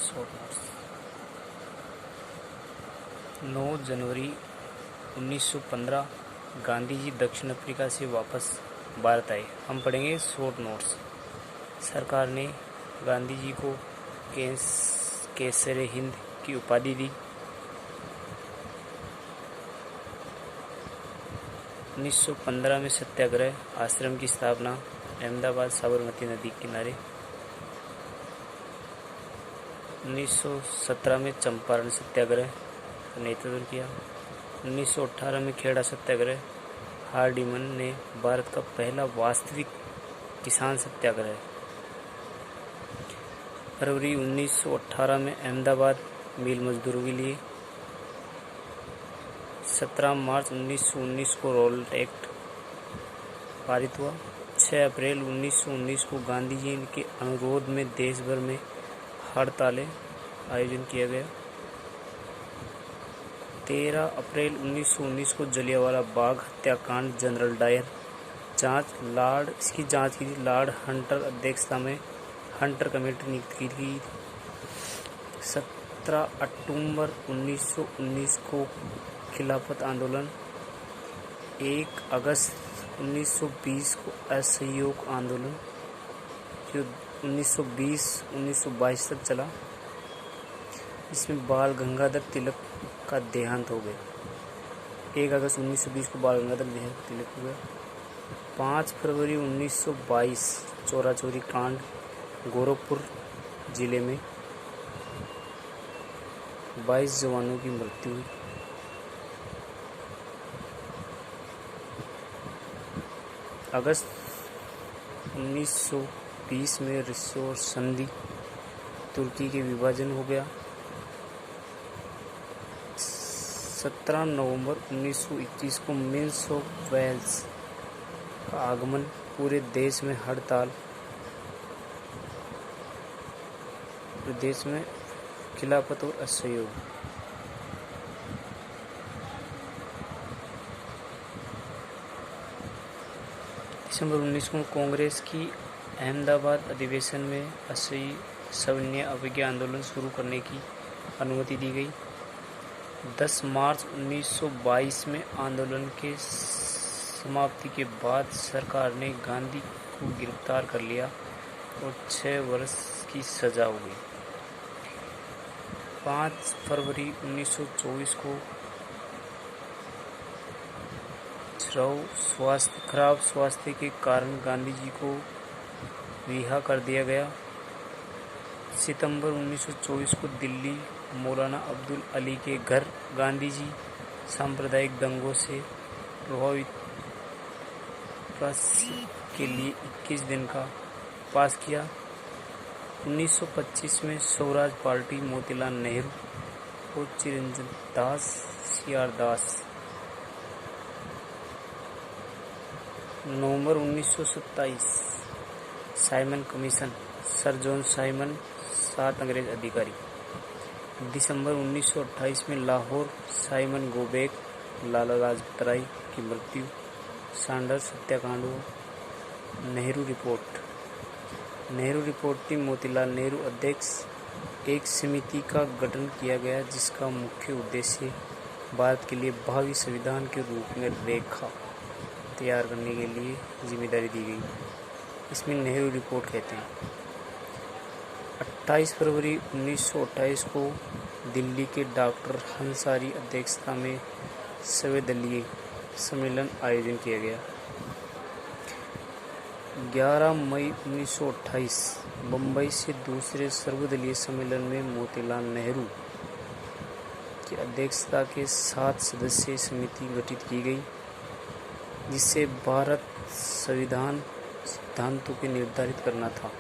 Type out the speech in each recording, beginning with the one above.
Short notes. 9 जनवरी 1915 गांधी जी दक्षिण Africa से वापस भारत आए। हम पढ़ेंगे शॉर्ट नोट्स। सरकार ने गांधी जी को केसरे हिंद की उपाधि दी। 1915 में सत्याग्रह आश्रम की स्थापना अहमदाबाद साबरमती नदी के किनारे। 1917 में चंपारण सत्याग्रह का नेतृत्व किया। 1918 में खेड़ा सत्याग्रह हार्डिमन ने भारत का पहला वास्तविक किसान सत्याग्रह। फरवरी 1918 में अहमदाबाद मिल मजदूरों के लिए। 17 मार्च 1919 को रोल्ट एक्ट पारित हुआ। 6 अप्रैल 1919 को गांधी जी के अनुरोध में देश भर में हड़तालें आयोजन किया गया। 13 अप्रैल 1919 को जलियांवाला बाग हत्याकांड जनरल डायर इसकी जांच की लॉर्ड हंटर अध्यक्षता में हंटर कमेटी नियुक्त की गई। 17 अक्टूबर 1919 को खिलाफत आंदोलन। 1 अगस्त 1920 को असहयोग आंदोलन जो 1920-1922 तक चला। इसमें बाल गंगाधर तिलक का देहांत हो गया। 1 अगस्त 1920 को बाल गंगाधर तिलक हो गया। 5 फरवरी 1922 चोरा चोरी कांड गोरखपुर जिले में 22 जवानों की मृत्यु हुई। अगस्त 1920 में रिसोर संधि तुर्की के विभाजन हो गया। 17 नवंबर 1921 को प्रिंस ऑफ वेल्स का आगमन। पूरे देश में हड़ताल। पूरे देश में खिलाफत और असहयोग। दिसंबर 19 को कांग्रेस की अहमदाबाद अधिवेशन में सविनय अवज्ञा आंदोलन शुरू करने की अनुमति दी गई। 10 मार्च 1922 में आंदोलन के समाप्ति के बाद सरकार ने गांधी को गिरफ्तार कर लिया और 6 वर्ष की सजा हो गई। 5 फरवरी 1924 को खराब स्वास्थ्य के कारण गांधी जी को रिहा कर दिया गया। सितंबर 1924 को दिल्ली मौलाना अब्दुल अली के घर गांधी जी सांप्रदायिक दंगों से प्रभावित के लिए 21 दिन का पास किया। 1925 में स्वराज पार्टी मोतीलाल नेहरू और चिरंजीव दास सीआर दास। नवंबर 1927 Simon commission sir John Simon 7 अंग्रेज अधिकारी। दिसंबर 1928 में Lahore Simon go back Lala Lajpat Rai की मृत्यु। सैंडर्स हत्याकांड। नेहरू रिपोर्ट थी मोतीलाल नेहरू अध्यक्ष। एक समिति का गठन किया गया जिसका मुख्य उद्देश्य भारत के लिए भावी संविधान के रूप में रेखा तैयार करने के लिए जिम्मेदारी दी गई। इसमें नेहरू रिपोर्ट कहते हैं। 28 फरवरी 1928 को दिल्ली के डॉक्टर हंसारी अध्यक्षता में सर्वदलीय सम्मेलन आयोजन किया गया। 11 मई 1928 बम्बई से दूसरे सर्वदलीय सम्मेलन में मोतीलाल नेहरू की अध्यक्षता के 7 सदस्यीय समिति गठित की गई जिससे भारत संविधान सिद्धांतों को निर्धारित करना था।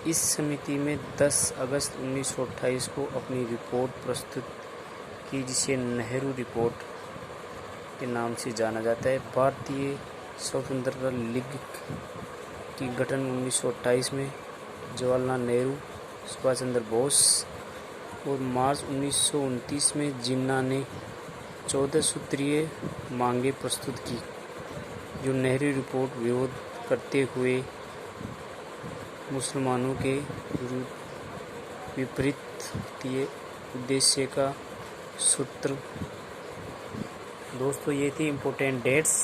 इस समिति में 10 अगस्त 1928 को अपनी रिपोर्ट प्रस्तुत की जिसे नेहरू रिपोर्ट के नाम से जाना जाता है। भारतीय स्वतंत्रता लीग की गठन 1928 में जवाहरलाल नेहरू, सुभाष चंद्र बोस और मार्च 1929 में जिन्ना ने 14 सूत्रीय मांगे प्रस्तुत की जो नेहरू रिपोर्ट विरोध करते हुए मुसलमानों के विरुद्ध विपरीतीय उद्देश्य का सूत्र। दोस्तों ये थी इम्पोर्टेंट डेट्स।